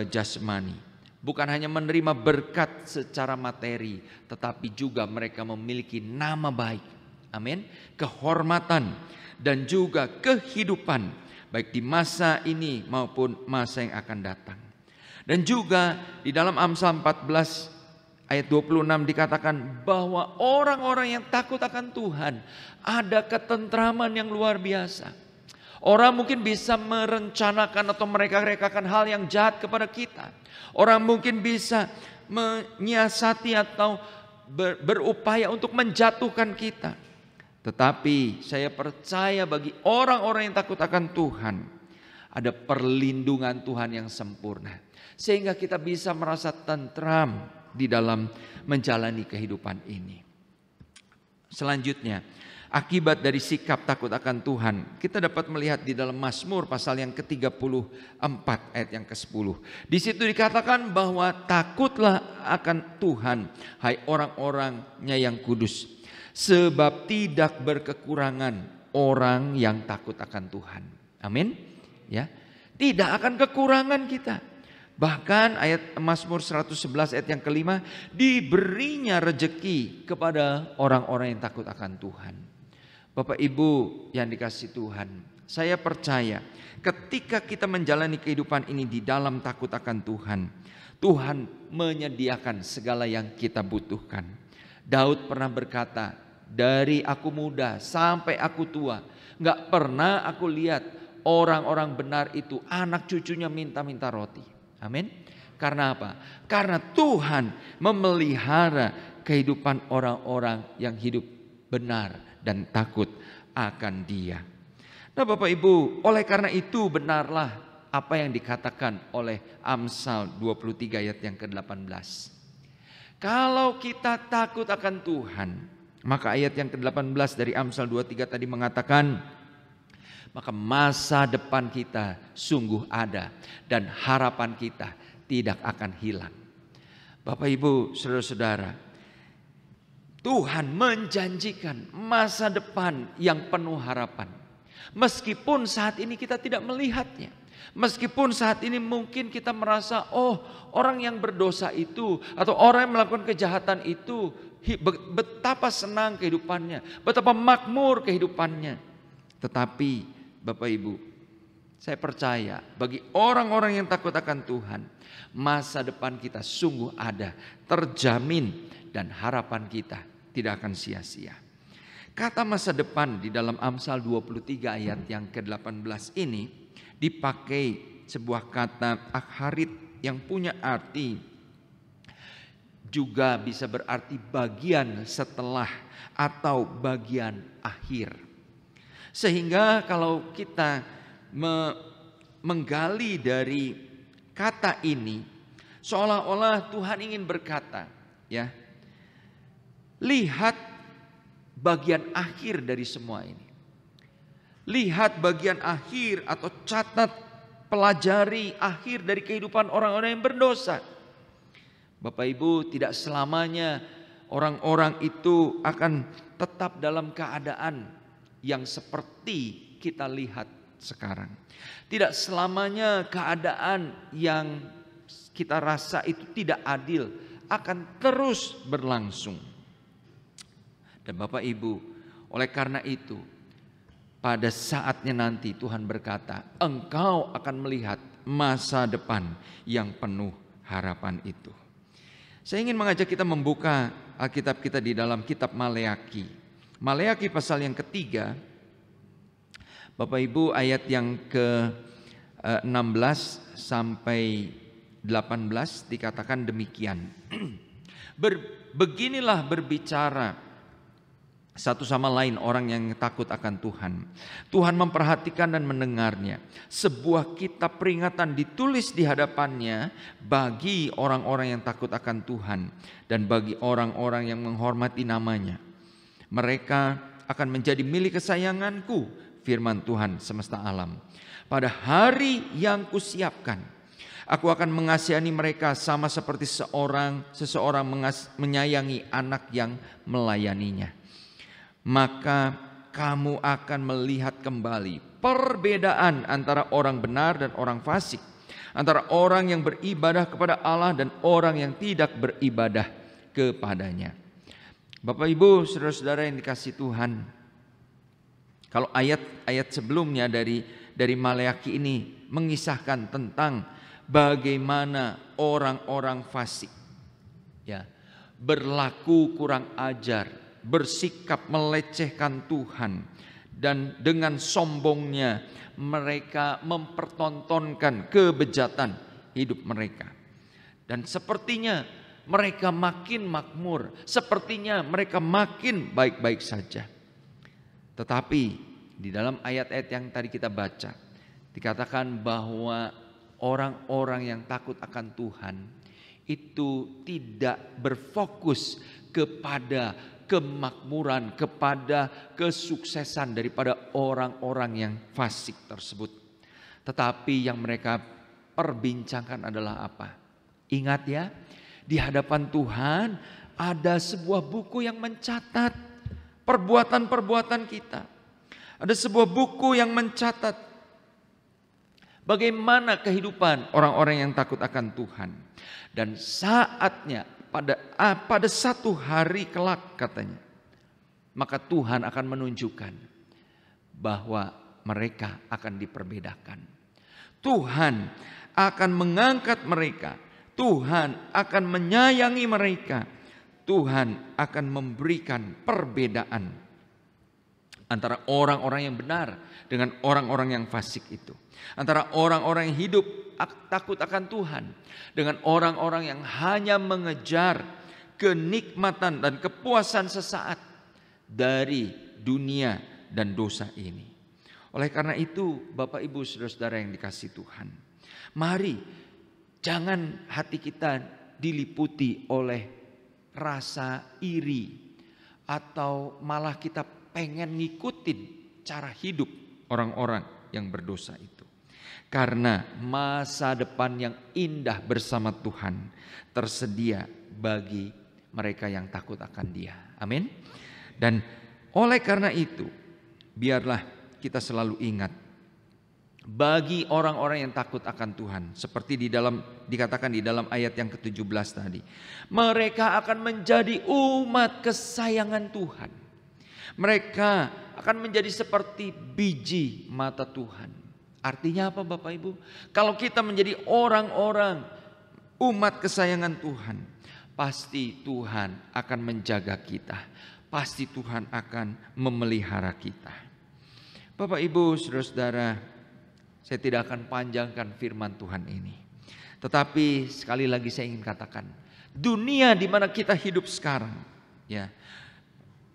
jasmani, bukan hanya menerima berkat secara materi, tetapi juga mereka memiliki nama baik, amin, kehormatan dan juga kehidupan baik di masa ini maupun masa yang akan datang. Dan juga di dalam Amsal 14 ayat 26 dikatakan bahwa orang-orang yang takut akan Tuhan ada ketentraman yang luar biasa. Orang mungkin bisa merencanakan atau mereka-rekakan hal yang jahat kepada kita. Orang mungkin bisa menyiasati atau berupaya untuk menjatuhkan kita. Tetapi saya percaya bagi orang-orang yang takut akan Tuhan, ada perlindungan Tuhan yang sempurna. Sehingga kita bisa merasa tentram di dalam menjalani kehidupan ini. Selanjutnya, akibat dari sikap takut akan Tuhan, kita dapat melihat di dalam Mazmur pasal yang ke-34 ayat yang ke-10. Di situ dikatakan bahwa takutlah akan Tuhan, hai orang-orangnya yang kudus, sebab tidak berkekurangan orang yang takut akan Tuhan. Amin. Ya, tidak akan kekurangan kita. Bahkan ayat Mazmur 111 ayat yang kelima, diberinya rejeki kepada orang-orang yang takut akan Tuhan. Bapak Ibu yang dikasihi Tuhan, saya percaya ketika kita menjalani kehidupan ini di dalam takut akan Tuhan, Tuhan menyediakan segala yang kita butuhkan. Daud pernah berkata, dari aku muda sampai aku tua, gak pernah aku lihat orang-orang benar itu anak cucunya minta-minta roti. Amin. Karena apa? Karena Tuhan memelihara kehidupan orang-orang yang hidup benar dan takut akan Dia. Nah Bapak Ibu, oleh karena itu benarlah apa yang dikatakan oleh Amsal 23 ayat yang ke-18. Kalau kita takut akan Tuhan, maka ayat yang ke-18 dari Amsal 23 tadi mengatakan, maka masa depan kita sungguh ada dan harapan kita tidak akan hilang. Bapak Ibu, saudara-saudara, Tuhan menjanjikan masa depan yang penuh harapan. Meskipun saat ini kita tidak melihatnya. Meskipun saat ini mungkin kita merasa, oh orang yang berdosa itu atau orang yang melakukan kejahatan itu betapa senang kehidupannya, betapa makmur kehidupannya. Tetapi Bapak Ibu, saya percaya bagi orang-orang yang takut akan Tuhan, masa depan kita sungguh ada, terjamin, dan harapan kita tidak akan sia-sia. Kata masa depan di dalam Amsal 23 ayat yang ke-18 ini dipakai sebuah kata akharit yang punya arti juga bisa berarti bagian setelah atau bagian akhir. Sehingga kalau kita menggali dari kata ini, seolah-olah Tuhan ingin berkata, ya, lihat bagian akhir dari semua ini. Lihat bagian akhir atau catat, pelajari akhir dari kehidupan orang-orang yang berdosa. Bapak Ibu, tidak selamanya orang-orang itu akan tetap dalam keadaan yang seperti kita lihat sekarang. Tidak selamanya keadaan yang kita rasa itu tidak adil akan terus berlangsung. Dan Bapak Ibu, oleh karena itu, pada saatnya nanti Tuhan berkata, engkau akan melihat masa depan yang penuh harapan itu. Saya ingin mengajak kita membuka Alkitab kita di dalam kitab Maleaki. Maleaki pasal yang ketiga, Bapak Ibu, ayat yang ke-16 sampai 18 dikatakan demikian. Beginilah berbicara satu sama lain orang yang takut akan Tuhan. Tuhan memperhatikan dan mendengarnya. Sebuah kitab peringatan ditulis di hadapannya bagi orang-orang yang takut akan Tuhan dan bagi orang-orang yang menghormati namanya. Mereka akan menjadi milik kesayanganku, firman Tuhan semesta alam. Pada hari yang kusiapkan, aku akan mengasihani mereka sama seperti seseorang menyayangi anak yang melayaninya. Maka kamu akan melihat kembali perbedaan antara orang benar dan orang fasik, antara orang yang beribadah kepada Allah dan orang yang tidak beribadah kepadanya. Bapak Ibu, saudara-saudara yang dikasihi Tuhan, kalau ayat-ayat sebelumnya dari Maleaki ini mengisahkan tentang bagaimana orang-orang fasik, ya, berlaku kurang ajar, bersikap melecehkan Tuhan, dan dengan sombongnya mereka mempertontonkan kebejatan hidup mereka. Dan sepertinya mereka makin makmur, sepertinya mereka makin baik-baik saja. Tetapi di dalam ayat-ayat yang tadi kita baca dikatakan bahwa orang-orang yang takut akan Tuhan itu tidak berfokus kepada kemakmuran, kepada kesuksesan daripada orang-orang yang fasik tersebut. Tetapi yang mereka perbincangkan adalah apa? Ingat ya, di hadapan Tuhan ada sebuah buku yang mencatat perbuatan-perbuatan kita. Ada sebuah buku yang mencatat bagaimana kehidupan orang-orang yang takut akan Tuhan. Dan saatnya pada satu hari kelak katanya, maka Tuhan akan menunjukkan bahwa mereka akan diperbedakan. Tuhan akan mengangkat mereka. Tuhan akan menyayangi mereka. Tuhan akan memberikan perbedaan antara orang-orang yang benar dengan orang-orang yang fasik itu. Antara orang-orang yang hidup takut akan Tuhan dengan orang-orang yang hanya mengejar kenikmatan dan kepuasan sesaat dari dunia dan dosa ini. Oleh karena itu, Bapak Ibu Saudara-saudara yang dikasihi Tuhan, mari jangan hati kita diliputi oleh rasa iri atau malah kita pengen ngikutin cara hidup orang-orang yang berdosa itu. Karena masa depan yang indah bersama Tuhan tersedia bagi mereka yang takut akan Dia. Amin. Dan oleh karena itu, biarlah kita selalu ingat, bagi orang-orang yang takut akan Tuhan, seperti dikatakan di dalam ayat yang ke-17 tadi, mereka akan menjadi umat kesayangan Tuhan. Mereka akan menjadi seperti biji mata Tuhan. Artinya apa Bapak Ibu? Kalau kita menjadi orang-orang umat kesayangan Tuhan, pasti Tuhan akan menjaga kita. Pasti Tuhan akan memelihara kita. Bapak Ibu Saudara-saudara, saya tidak akan panjangkan firman Tuhan ini. Tetapi sekali lagi saya ingin katakan, dunia di mana kita hidup sekarang, ya,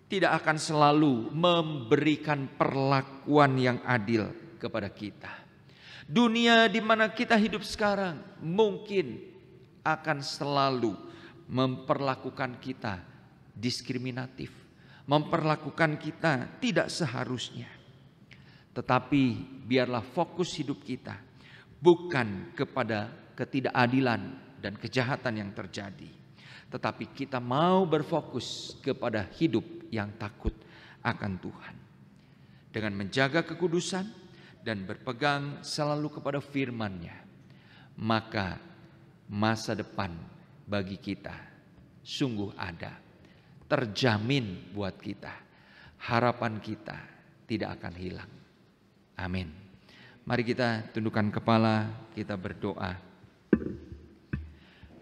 tidak akan selalu memberikan perlakuan yang adil kepada kita. Dunia di mana kita hidup sekarang mungkin akan selalu memperlakukan kita diskriminatif, memperlakukan kita tidak seharusnya. Tetapi biarlah fokus hidup kita bukan kepada ketidakadilan dan kejahatan yang terjadi, tetapi kita mau berfokus kepada hidup yang takut akan Tuhan, dengan menjaga kekudusan dan berpegang selalu kepada firman-Nya. Maka masa depan bagi kita sungguh ada, terjamin buat kita. Harapan kita tidak akan hilang. Amin. Mari kita tundukkan kepala, kita berdoa.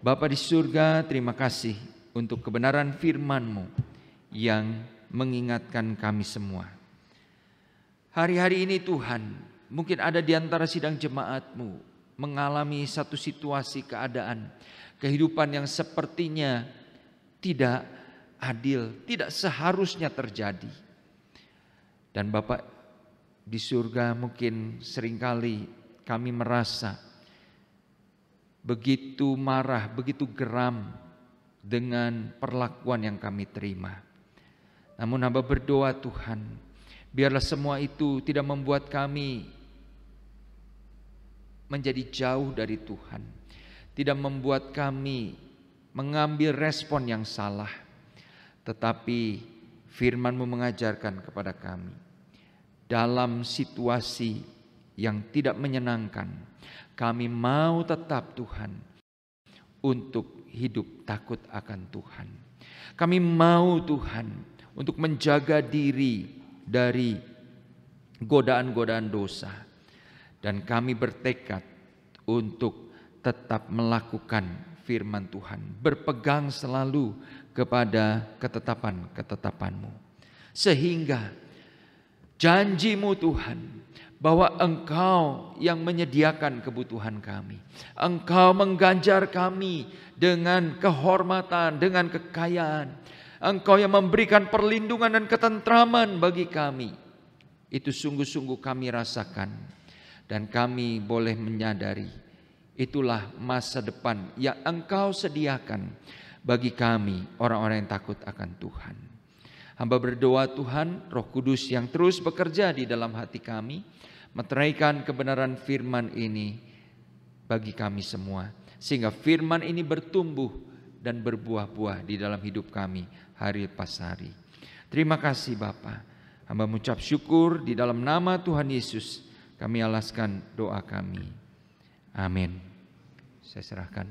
Bapa di surga, terima kasih untuk kebenaran firman-Mu yang mengingatkan kami semua. Hari-hari ini Tuhan, mungkin ada di antara sidang jemaat-Mu mengalami satu situasi keadaan kehidupan yang sepertinya tidak adil, tidak seharusnya terjadi. Dan Bapak di surga, mungkin seringkali kami merasa begitu marah, begitu geram dengan perlakuan yang kami terima. Namun hamba berdoa Tuhan, biarlah semua itu tidak membuat kami menjadi jauh dari Tuhan, tidak membuat kami mengambil respon yang salah. Tetapi firman-Mu mengajarkan kepada kami, dalam situasi yang tidak menyenangkan, kami mau tetap Tuhan untuk hidup takut akan Tuhan. Kami mau Tuhan untuk menjaga diri dari godaan-godaan dosa. Dan kami bertekad untuk tetap melakukan firman Tuhan, berpegang selalu kepada ketetapan-ketetapan-Mu. Sehingga janji-Mu Tuhan, bahwa Engkau yang menyediakan kebutuhan kami. Engkau mengganjar kami dengan kehormatan, dengan kekayaan. Engkau yang memberikan perlindungan dan ketentraman bagi kami. Itu sungguh-sungguh kami rasakan. Dan kami boleh menyadari, itulah masa depan yang Engkau sediakan bagi kami, orang-orang yang takut akan Tuhan. Hamba berdoa Tuhan, Roh Kudus yang terus bekerja di dalam hati kami, meteraikan kebenaran firman ini bagi kami semua. Sehingga firman ini bertumbuh dan berbuah-buah di dalam hidup kami hari pas hari. Terima kasih Bapa. Hamba mengucap syukur di dalam nama Tuhan Yesus. Kami alaskan doa kami. Amin. Saya serahkan.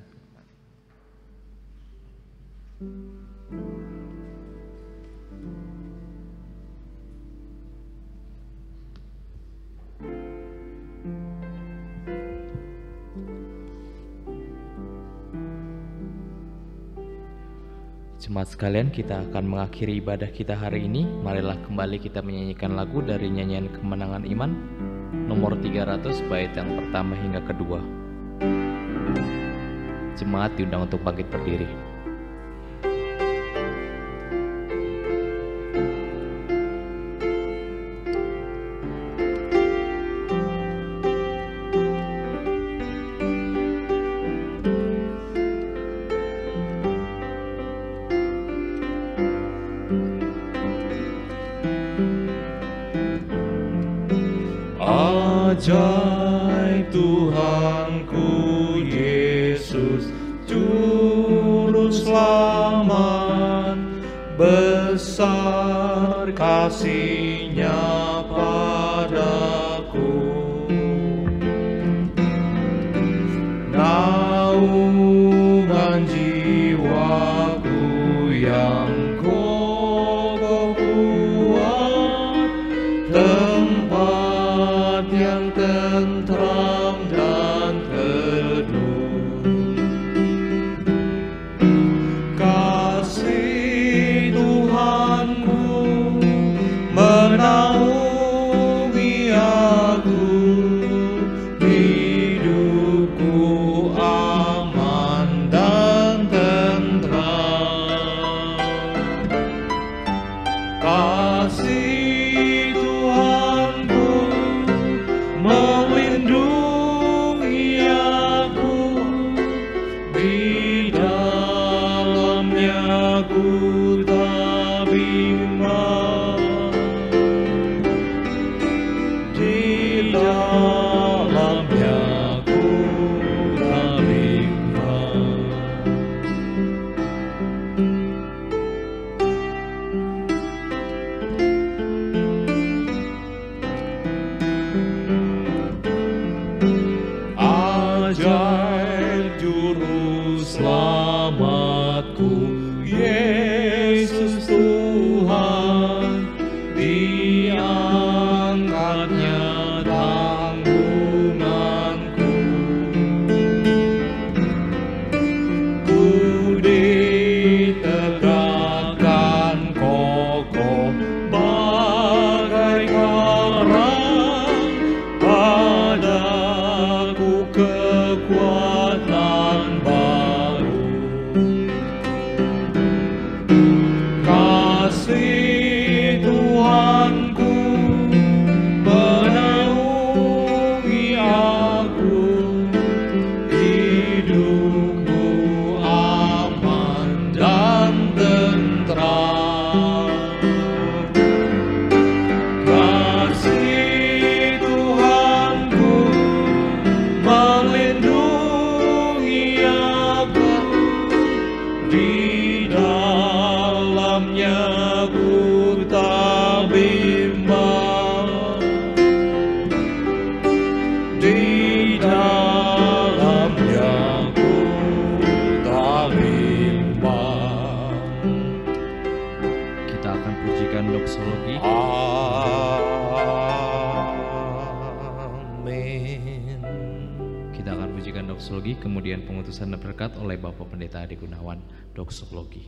Jemaat sekalian, kita akan mengakhiri ibadah kita hari ini. Marilah kembali kita menyanyikan lagu dari nyanyian Kemenangan Iman nomor 300 bait yang pertama hingga kedua. Jemaat diundang untuk bangkit berdiri. Ajaib Tuhanku Yesus, Juru Selamat, besar kasih-Nya padaku. Naungan jiwaku yang kokoh kuat, tempat yang tentram dan teduh. Kasih Tuhanku menaungi aku, hidupku aman dan tentram. Kasih Tuhanku melindungi aku, di dalamnya ku tak bimbang, di dalamnya ku tak bimbang. Ajaib Juru Selamatku, Yesus Tuhan, diangkatnya tanggunganku. Ku ditegakkan kokoh bagai karang, padaku kekuatan baru. Kasih Tuhanku menaungi aku, hidupku aman dan tentram. Kasih Tuhanku melindungi aku, di dalamnya ku tak bimbang, di dalamnya ku tak bimbang. Kita akan pujikan doksologi. Amin. Kita akan pujikan doksologi, kemudian pengutusan dan berkat oleh Bapak Pendeta Adi Gunawan, doksologi.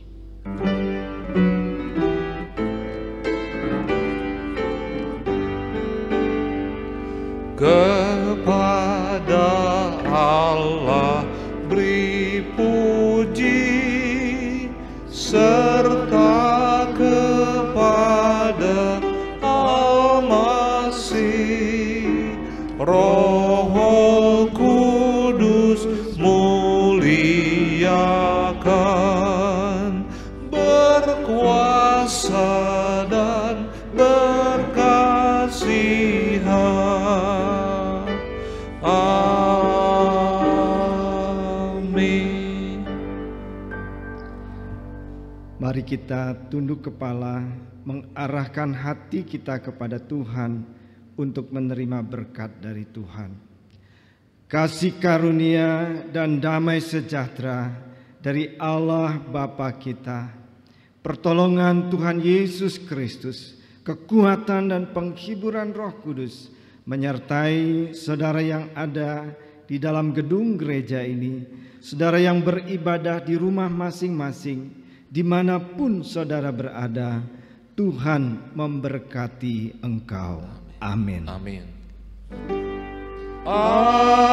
Kepada Allah beri puji, serta kepada Al-Masih, Roh Kudus muliakan, berkuasa dan berkasihan. Amin. Mari kita tunduk kepala, mengarahkan hati kita kepada Tuhan untuk menerima berkat dari Tuhan. Kasih karunia dan damai sejahtera dari Allah Bapa kita, pertolongan Tuhan Yesus Kristus, kekuatan dan penghiburan Roh Kudus menyertai saudara yang ada di dalam gedung gereja ini, saudara yang beribadah di rumah masing-masing, Dimanapun saudara berada, Tuhan memberkati engkau. Amin. Amin. Amin.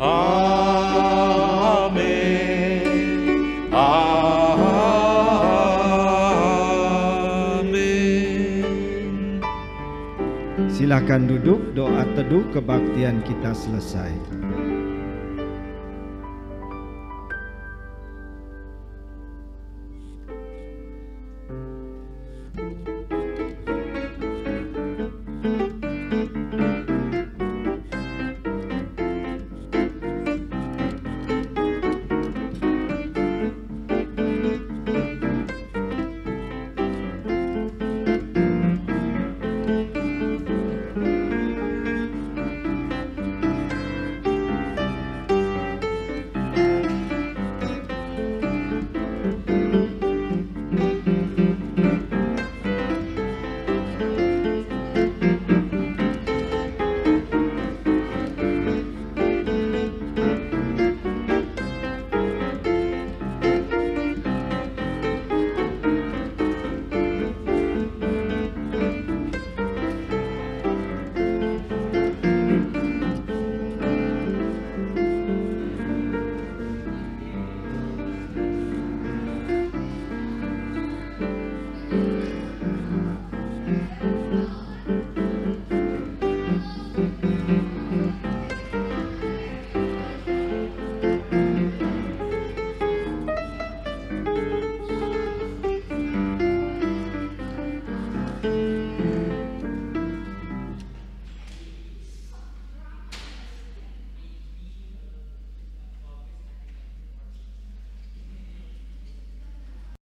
Amin. Amin. Silakan duduk, doa teduh kebaktian kita selesai.